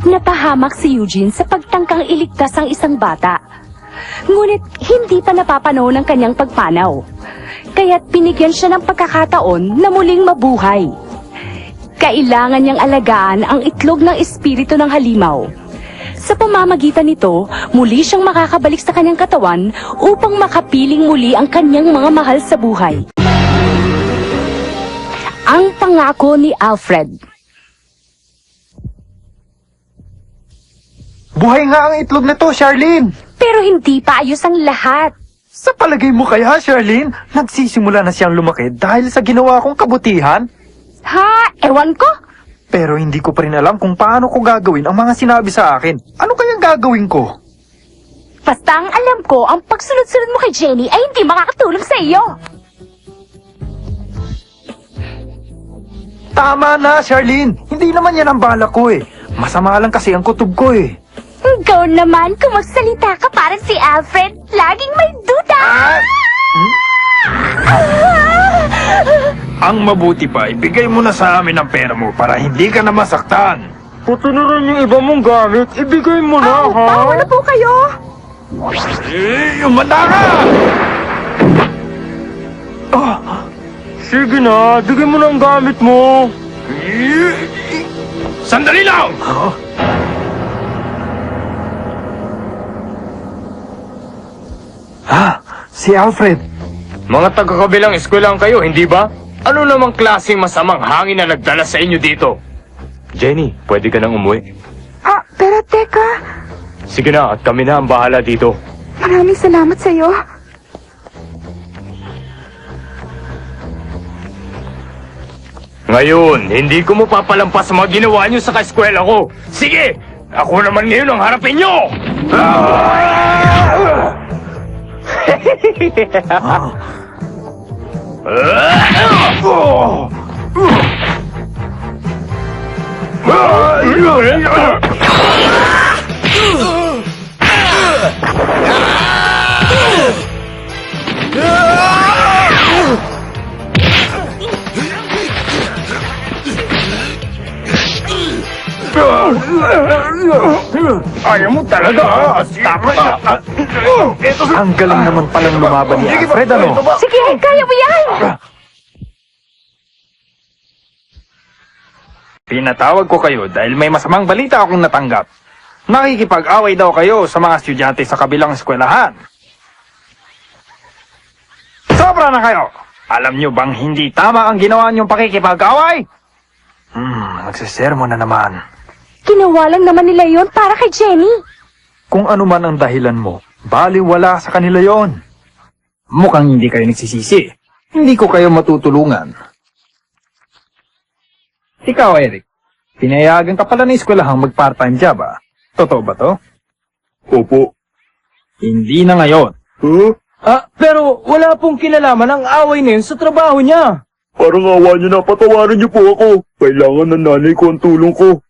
Napahamak si Eugene sa pagtangkang iligtas ang isang bata. Ngunit hindi pa napapanaw ng kanyang pagpanaw. Kaya't binigyan siya ng pagkakataon na muling mabuhay. Kailangan niyang alagaan ang itlog ng espiritu ng halimaw. Sa pamamagitan nito, muli siyang makakabalik sa kanyang katawan upang makapiling muli ang kanyang mga mahal sa buhay. Ang pangako ni Alfred. Buhay nga ang itlog na to, Charlene! Pero hindi pa ayos ang lahat. Sa palagay mo kaya, Charlene, nagsisimula na siyang lumaki dahil sa ginawa kong kabutihan? Ha? Ewan ko. Pero hindi ko pa rin alam kung paano ko gagawin ang mga sinabi sa akin. Ano kayang gagawin ko? Basta ang alam ko, ang pagsunod-sunod mo kay Jenny ay hindi makakatulong sa iyo. Tama na, Charlene! Hindi naman yan ang balak ko eh. Masama lang kasi ang kutob ko eh. Ikaw naman, kung magsalita ka para si Alfred, laging may duda. Ang mabuti pa, ibigay mo na sa amin ang pera mo para hindi ka na masaktan. Pati na rin yung iba mong gamit, ibigay mo na, ha? Tawa na po kayo. Umanda ka! Sige na, bigay mo na ang gamit mo. Sandali lang! Si Alfred. Mga taga-kabilang eskwelahan kayo, hindi ba? Ano namang klaseng masamang hangin na nagdala sa inyo dito? Jenny, pwede ka nang umuwi. Pero teka, Sige na, at kami na ang bahala dito. maraming salamat sa'yo. Ngayon, hindi ko mapapalampas sa mga ginawa niyo sa kaeskwela ko. Sige! Ako naman ngayon ang harapin niyo! Ayaw mo talaga, Dapat Ang galing naman palang lumaban ni Alfred, ano? Sige, kaya mo yan. Pinatawag ko kayo dahil may masamang balita akong natanggap. Nakikipag-away daw kayo sa mga estudyante sa kabilang eskwelahan. Sobra na kayo! Alam nyo bang hindi tama ang ginawa niyong pakikipag-away? Nagsisermo na naman. Ginawa lang naman nila yon para kay Jenny. Kung ano man ang dahilan mo, baliwala sa kanila yon. Mukhang hindi kayo nagsisisi. Hindi ko kayo matutulungan. Ikaw, Eric, pinayagan ka pala ng eskwelahang mag-part-time job, ah? Totoo ba to? Opo. Hindi na ngayon. Pero wala pong kinalaman ang away na yun sa trabaho niya. Parang awa niyo na, patawarin niyo po ako. Kailangan ng nanay ko ang tulong ko.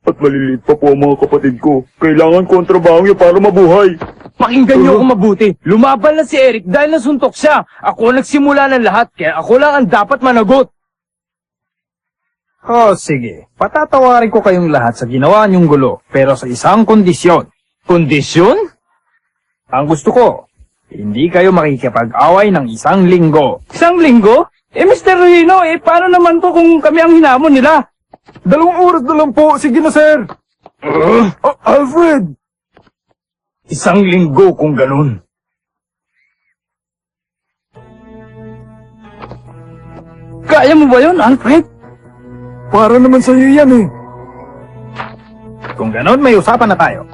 At maliliit pa po ang mga kapatid ko. Kailangan ko ang trabaho niyo para mabuhay. Pakinggan niyo ako mabuti. Lumaban na si Eric dahil nasuntok siya. Ako ang nagsimula ng lahat, kaya ako lang ang dapat managot. Sige. Patatawarin ko kayong lahat sa ginawa niyong gulo, pero sa isang kondisyon. Kondisyon? Ang gusto ko, hindi kayo makikipag-away ng 1 linggo. 1 linggo? Mr. Rino, paano naman to kung kami ang hinamon nila? 2 oras na lang po. Sige na, sir. Alfred! 1 linggo kung ganun. Kaya mo ba yun, Alfred? Para naman sa'yo yan eh. Kung ganon, may usapan na tayo.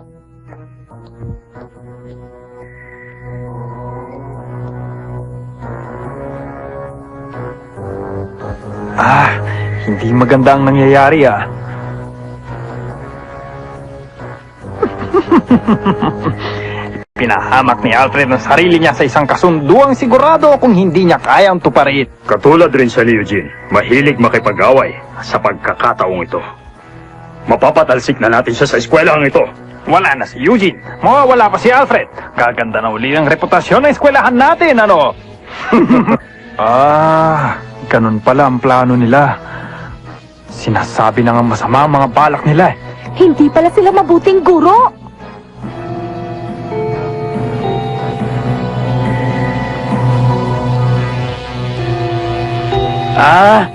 Hindi maganda ang nangyayari, ah. Pinahamak ni Alfred ang sarili niya sa isang kasunduang sigurado kung hindi niya kayang tuparin. Katulad rin siya ni Eugene, mahilig makipag-away sa pagkakataong ito. Mapapatalsik na natin siya sa eskwelahang ito. Wala na si Eugene. Mawawala pa si Alfred. Gaganda na uli ang reputasyon ng eskwelahan natin, ano? Ganun pala ang plano nila. Sinasabi na nga masama ang mga balak nila eh. Hindi pala sila mabuting guro.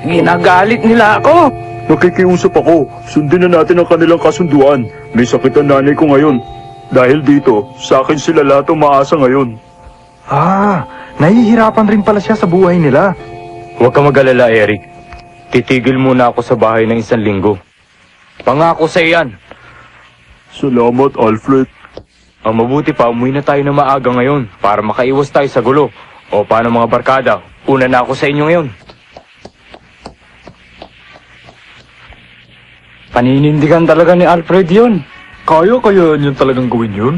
Ginagalit nila ako. Nakikiusap ako. Sundin na natin ang kanilang kasunduan. May sakit ang nanay ko ngayon. Dahil dito, sa akin sila lahat umaasa ngayon. Nahihirapan rin pala siya sa buhay nila. Huwag ka mag-alala, Eric. Titigil muna ako sa bahay ng 1 linggo. Pangako sa iyan. Salamat, Alfred. Ang mabuti pa, umuwi na tayo na maaga ngayon para makaiwas tayo sa gulo. O paano mga barkada? Una na ako sa inyo ngayon. Paninindigan talaga ni Alfred yun. Kaya niya talagang gawin yun?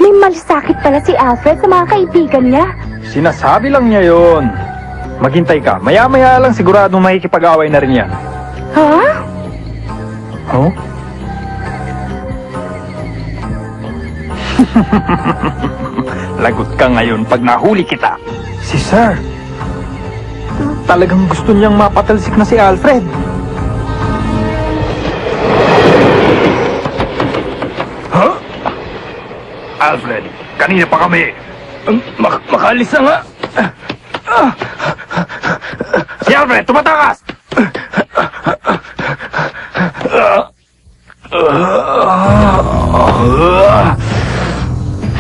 May malasakit pala si Alfred sa mga kaibigan niya. Sinasabi lang niya yun. Maghintay ka. Maya-maya lang siguradong makikipag-away na rin yan. Ha? Oh? Lagot ka ngayon pag nahuli kita. Si Sir. Talagang gusto niyang mapatalsik na si Alfred. Huh? Alfred, kanina pa kami. Makalis na nga. Si Alfred, tumatakas!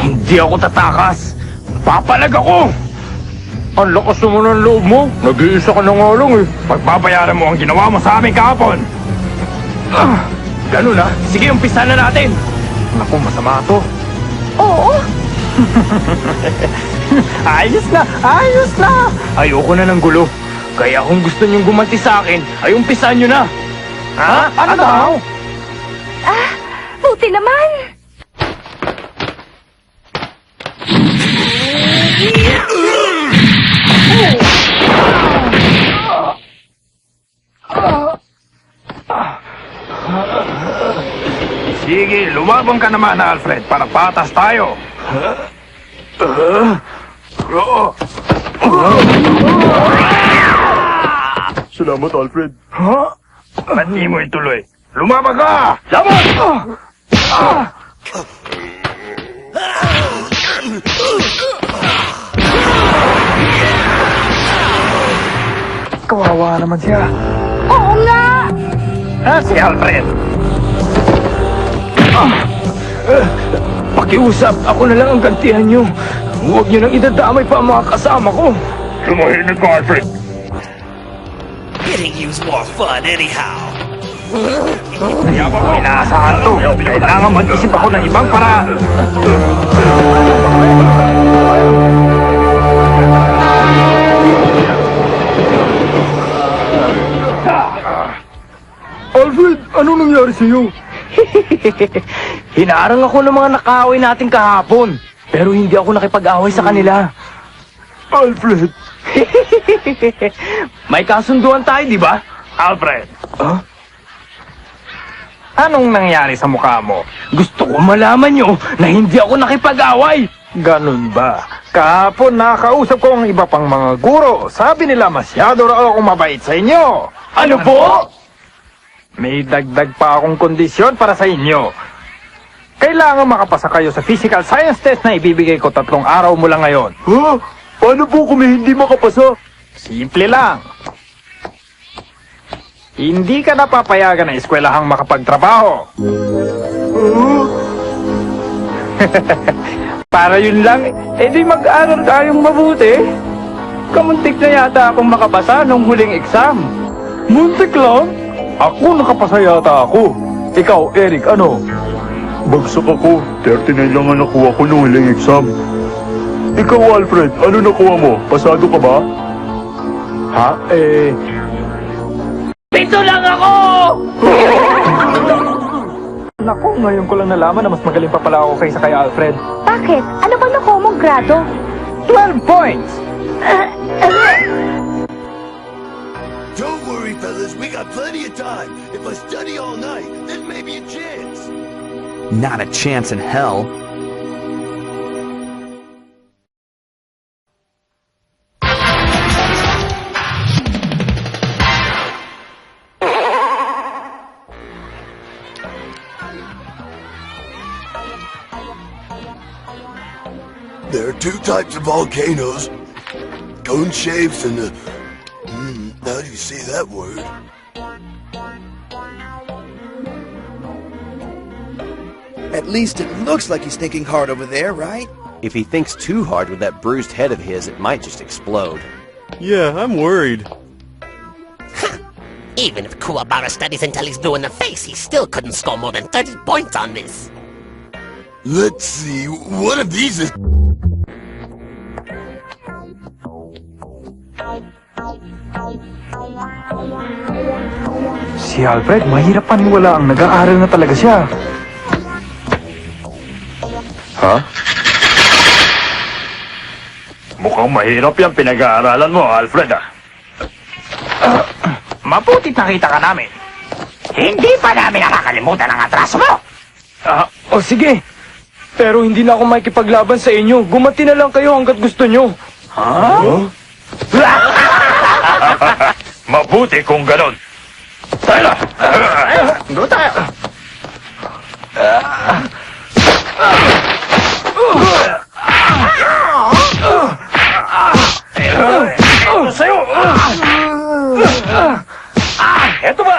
Hindi ako tatakas. Papalag ako. Ang lakas naman ng loob mo. Nag-iisa ka na nga lang eh. Pagbabayaran mo ang ginawa mo sa amin kahapon. Ganun na. Sige, umpisa na natin. Naku, masama to. Oo. Ayos na! Ayos na! Ayoko na ng gulo. Kaya kung gusto niyong gumanti sa akin, ay umpisahan niyo na. Ha? Ano daw? Buti naman. Sige, lumabang ka naman, Alfred, para patas tayo. Salamat, Alfred. Ba't di mo ituloy? Lumabang ka! Laban! Kawawa naman siya. Oo nga. Si Alfred. Pakiusap, ako na lang ang gantihan niyo. Huwag niyo nang idadamay pa ang mga kasama ko. Tumahimik ka, Alfred. Hitting you's more fun anyhow. Kaya ba ko inaasahan to? Kailangan mag-isip ako ng ibang paraan. Alfred, ano nangyari sa'yo? Hinarang ako ng mga nakaaway natin kahapon. Pero hindi ako nakipag-away sa kanila. Alfred! May kasunduan tayo, di ba? Alfred. Anong nangyari sa mukha mo? Gusto ko malaman nyo na hindi ako nakipag-away. Ganun ba? Kahapon nakausap ko ang iba pang mga guro. Sabi nila masyado raw akong mabait sa inyo. Ano po? May dagdag pa akong kondisyon para sa inyo. Kailangan makapasa kayo sa physical science test na ibibigay ko 3 araw mula ngayon. Ha? Paano po kung hindi makapasa? Simple lang. Hindi ka napapayagan na eskwelahang makapagtrabaho. Para yun lang, di mag-aral tayong mabuti. Kamuntik na yata akong makapasa nung huling exam. Muntik lang? Ako nakapasa yata ako. Ikaw, Eric, ano? Bagsak ako. 39 lang ang nakuha ko nung huling exam. Ikaw, Alfred, ano nakuha mo? Pasado ka ba? Ha? Pito lang ako! Naku, ngayon ko lang nalaman na mas magaling pa pala ako kaysa kay Alfred. Bakit? Ano bang nakuha mong grado? 12 points! Don't worry, fellas. We got plenty of time. If I study all night, then maybe a chance. Not a chance in hell. two types of volcanoes. Cone shapes and how do you say that word? At least it looks like he's thinking hard over there, right? If he thinks too hard with that bruised head of his, it might just explode. Yeah, I'm worried. Even if Kuwabara studies until he's blue in the face, he still couldn't score more than 30 points on this. Let's see, one of these is... Si Alfred, mahirap paniwala ang nag-aaral na talaga siya. Ha? Mukhang mahirap yung pinag-aaralan mo, Alfred, ah. Mabutit nakita ka namin. Hindi pa namin nakakalimutan ang atraso mo! O sige. Pero hindi na ako makikipaglaban sa inyo. Gumati na lang kayo hanggat gusto nyo. Ha? Mabuti kung ganon. Tayo na! Doon tayo. Ito sa'yo! Eto ba?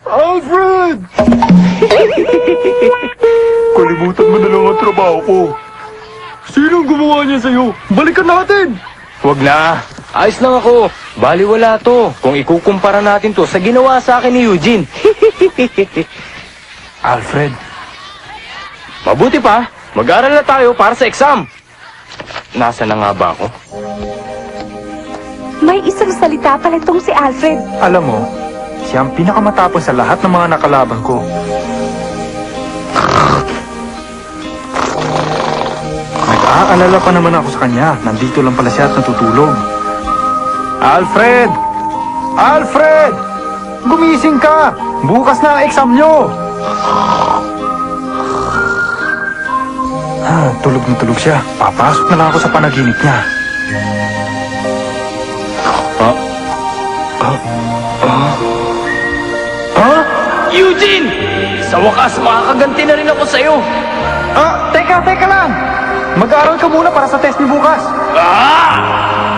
Alfred! Kalimutan mo na lang ang trabaho ko. Sinong gumawa niya sa'yo? Balikan natin! Huwag na. Ayos lang ako. Baliwala to. Kung ikukumpara natin to sa ginawa sa akin ni Eugene. Alfred, Mabuti pa. Mag-aral na tayo para sa exam. Nasa na nga ba ako? May isang salita pala itong si Alfred. alam mo, siya ang pinakamatapos sa lahat ng mga nakalaban ko. Nag-aalala pa naman ako sa kanya. Nandito lang pala siya at natutulog. Alfred! Alfred! Gumising ka! Bukas na ang exam nyo! Tulog na tulog siya. Papasok na lang ako sa panaginip niya. Eugene! Sa wakas, makakaganti na rin ako sa'yo. Teka lang! Mag-aaral ka muna para sa test ni bukas.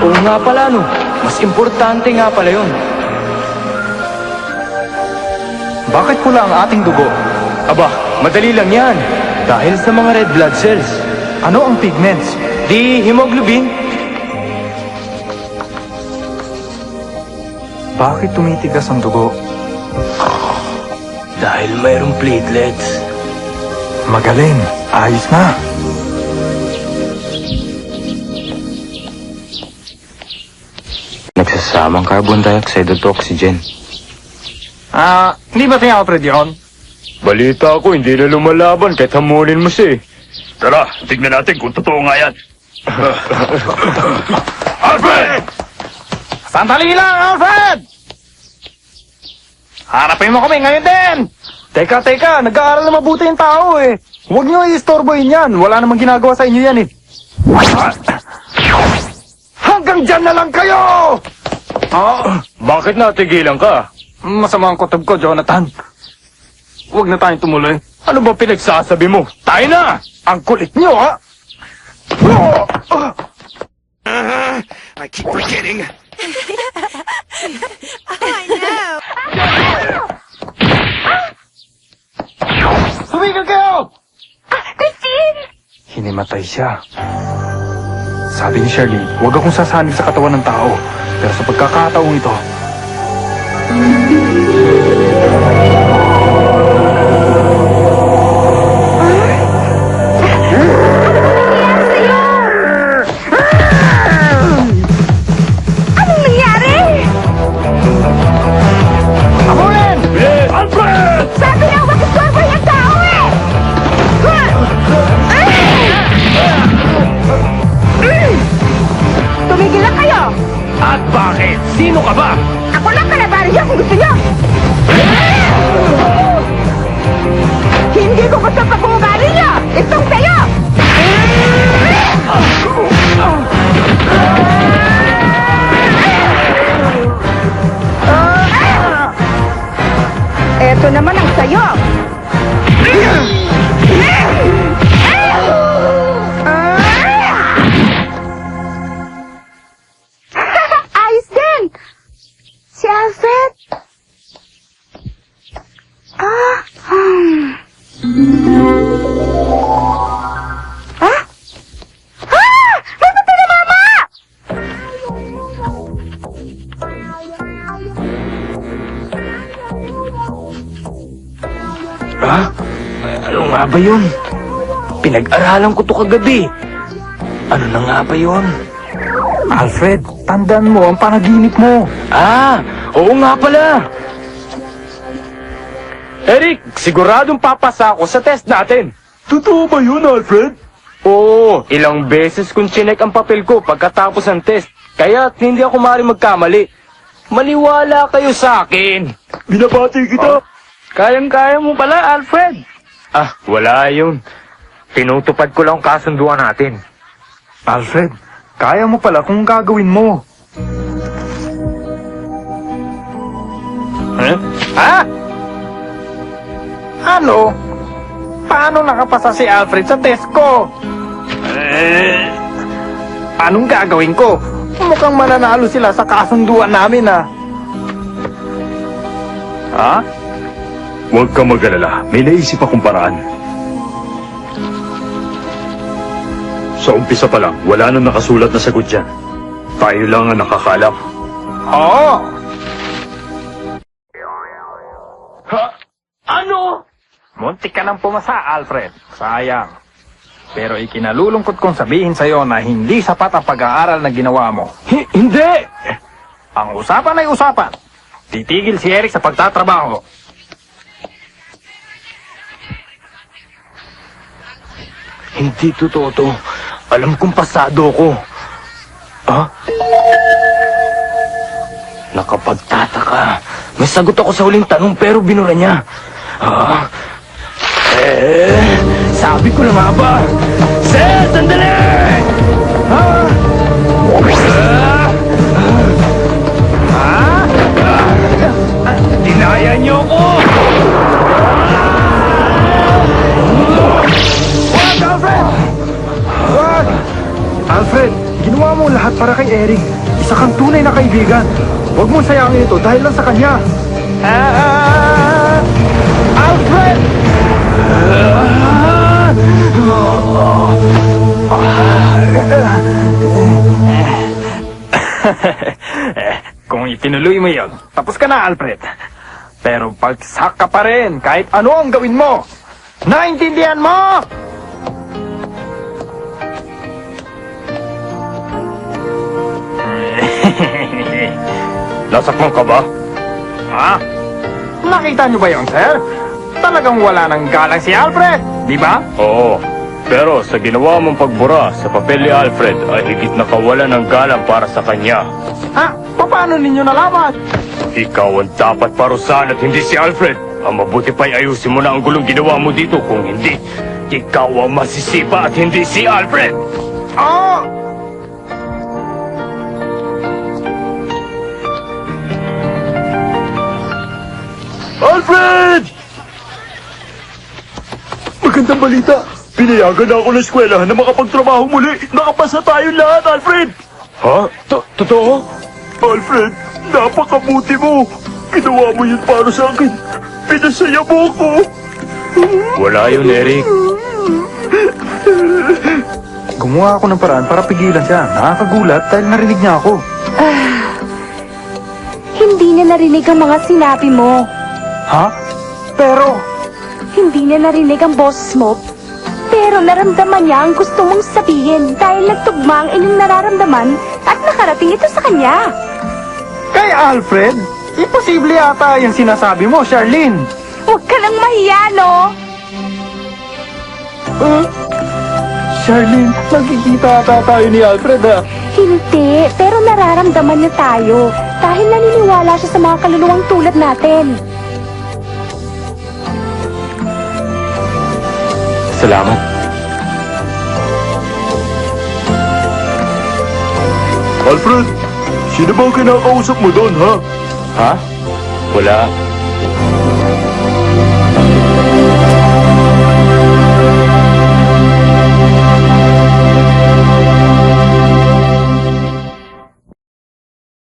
Oo nga pala, no. Mas importante nga pala yun. Bakit pula ang ating dugo? Aba, madali lang yan. Dahil sa mga red blood cells. Ano ang pigments? Di hemoglobin. Bakit tumitigas ang dugo? Dahil mayroong platelets. Magaling. Ayos na. Nagsasamang carbon dioxide at oxygen. Hindi ba si Alfred yun? Balita ko, hindi na lumalaban kahit hamulin mo siya eh. Tara, tignan natin kung totoo nga yan. Alfred! Sandali lang, Alfred! Harapin mo kami ngayon din! Teka, nag-aaral na mabuti yung tao eh. Huwag niyo i-istorbohin yan. Wala namang ginagawa sa inyo yan eh. Hanggang dyan na lang kayo! Bakit natigilan ka? Masama ang kutob ko, Jonathan. Huwag na tayong tumuloy. Ano ba pinagsasabi mo? Tayo na! Ang kulit niyo, ha? I keep forgetting. Tumigil kayo! Christine! Hinimatay siya. Sabi ni Shirley, huwag akong sasanib sa katawan ng tao. Pero sa pagkakataong ito, Anong nangyari? Abulin! Alfred! Sabi na huwag istorbo yung tao eh! Tumigil lang kayo! At bakit? Sino ka ba? Ako lang kalabaran niyo kung gusto niyo! Hindi ko gusto pa kung ugali niyo! Itong sa'yo! Eto naman ang sayo! nga ba yun? Pinag-aralan ko to kagabi. Ano na nga ba yun? Alfred, tandaan mo ang panaginip mo. Ah, oo nga pala. Eric, siguradong papasa ako sa test natin. Totoo ba yun, Alfred? Oo, ilang beses kong chinek ang papel ko pagkatapos ng test. Kaya hindi ako maaaring magkamali. Maniwala kayo sa akin. Binabati kita. Kayang-kaya mo pala, Alfred. Ah, wala yun. Tinutupad ko lang ang kasunduan natin. Alfred, kaya mo pala kung gagawin mo. Huh? Ha? Ano? Paano nakapasa si Alfred sa test ko? Anong gagawin ko? Mukhang mananalo sila sa kasunduan namin, ah. Ha? Huwag kang mag-alala. May naisip akong paraan. Sa umpisa pa lang, wala nang nakasulat na sagot dyan. Tayo lang ang nakakalam. Oo! Ha? Ano? Muntik ka nang pumasa, Alfred. Sayang. Pero ikinalulungkot kong sabihin sa'yo na hindi sapat ang pag-aaral na ginawa mo. Hindi! Ang usapan ay usapan. Titigil si Eric sa pagtatrabaho. Hindi totoo to. Alam kong pasado ko. Ha? Nakapagtataka. May sagot ako sa huling tanong pero binura niya. Ah. Sabi ko na nga ba? Sir, sandali! Ah! Dinaya niyo ko! Wag, Alfred! Wag! Alfred, ginawa mo lahat para kay Eric. Isa kang tunay na kaibigan. Huwag mong sayangin ito dahil lang sa kanya. Alfred! Kung itinuloy mo yon, tapos ka na, Alfred. Pero pagsak ka pa rin kahit ano ang gawin mo. Naintindihan mo? Nasakman ka ba? Ha? Nakita niyo ba yon, sir? Talagang wala nang galang si Alfred, di ba? Oo. Pero sa ginawa mong pagbura sa papel ni Alfred ay higit na kawalan ng galang para sa kanya. Ha? Paano ninyo nalaman? Ikaw ang dapat parusahan at hindi si Alfred. Ang mabuti pa'y ayusin mo na ang gulong ginawa mo dito. Kung hindi, ikaw ang masisipa at hindi si Alfred. Oh! Alfred! Magandang balita. Pinayagan na ako ng eskwelahan na makapagtrabaho muli. Nakapasa tayo lahat, Alfred! Ha? Totoo? Alfred, napakabuti mo. Ginawa mo yun para sa akin. Pinasaya mo ako. Wala yun, Eric. Gumawa ako ng paraan para pigilan siya. Nakakagulat dahil narinig niya ako. Hindi niya narinig ang mga sinabi mo. Ha? Pero, Hindi niya narinig ang boses mo. Pero naramdaman niya ang gusto mong sabihin dahil nagtugma ang inyong nararamdaman at nakarating ito sa kanya. kay Alfred, imposible yata yung sinasabi mo, Charlene. Huwag ka nang mahiya, no? Charlene, magkikita ata tayo ni Alfred, ha? Hindi, pero nararamdaman niya tayo dahil naniniwala siya sa mga kaluluwang tulad natin. Salamat. Alfred, sino ba ang kinakausap mo doon, ha? Ha? Wala.